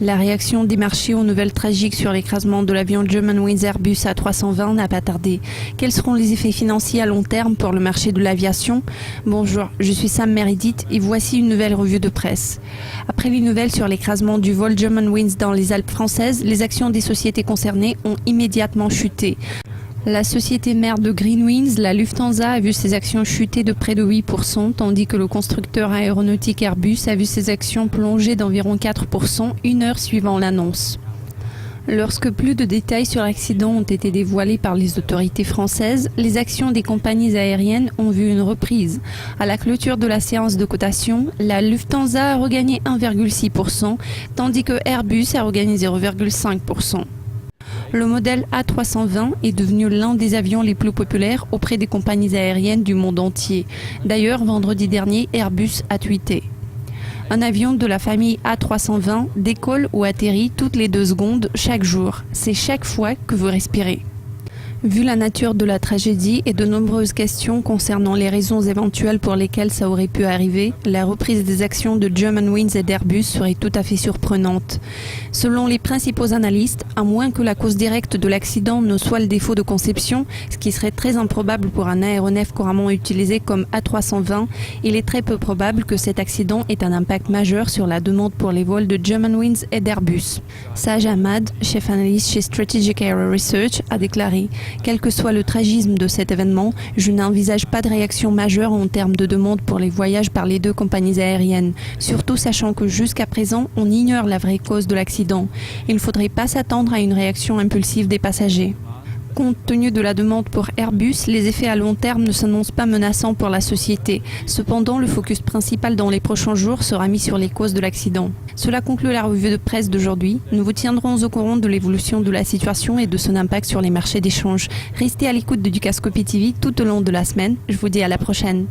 La réaction des marchés aux nouvelles tragiques sur l'écrasement de l'avion Germanwings Airbus A320 n'a pas tardé. Quels seront les effets financiers à long terme pour le marché de l'aviation? Bonjour, je suis Sam Meredith et voici une nouvelle revue de presse. Après les nouvelles sur l'écrasement du vol Germanwings dans les Alpes françaises, les actions des sociétés concernées ont immédiatement chuté. La société mère de Greenwings, la Lufthansa, a vu ses actions chuter de près de 8%, tandis que le constructeur aéronautique Airbus a vu ses actions plonger d'environ 4% une heure suivant l'annonce. Lorsque plus de détails sur l'accident ont été dévoilés par les autorités françaises, les actions des compagnies aériennes ont vu une reprise. À la clôture de la séance de cotation, la Lufthansa a regagné 1,6%, tandis que Airbus a regagné 0,5%. Le modèle A320 est devenu l'un des avions les plus populaires auprès des compagnies aériennes du monde entier. D'ailleurs, vendredi dernier, Airbus a tweeté: un avion de la famille A320 décolle ou atterrit toutes les 2 secondes chaque jour. C'est chaque fois que vous respirez. Vu la nature de la tragédie et de nombreuses questions concernant les raisons éventuelles pour lesquelles ça aurait pu arriver, la reprise des actions de Germanwings et d'Airbus serait tout à fait surprenante. Selon les principaux analystes, à moins que la cause directe de l'accident ne soit le défaut de conception, ce qui serait très improbable pour un aéronef couramment utilisé comme A320, il est très peu probable que cet accident ait un impact majeur sur la demande pour les vols de Germanwings et d'Airbus. Saj Ahmad, chef analyste chez Strategic Aero Research, a déclaré: quel que soit le tragisme de cet événement, je n'envisage pas de réaction majeure en termes de demande pour les voyages par les 2 compagnies aériennes, surtout sachant que jusqu'à présent, on ignore la vraie cause de l'accident. Il ne faudrait pas s'attendre à une réaction impulsive des passagers. Compte tenu de la demande pour Airbus, les effets à long terme ne s'annoncent pas menaçants pour la société. Cependant, le focus principal dans les prochains jours sera mis sur les causes de l'accident. Cela conclut la revue de presse d'aujourd'hui. Nous vous tiendrons au courant de l'évolution de la situation et de son impact sur les marchés d'échange. Restez à l'écoute de Dukascopy TV tout au long de la semaine. Je vous dis à la prochaine.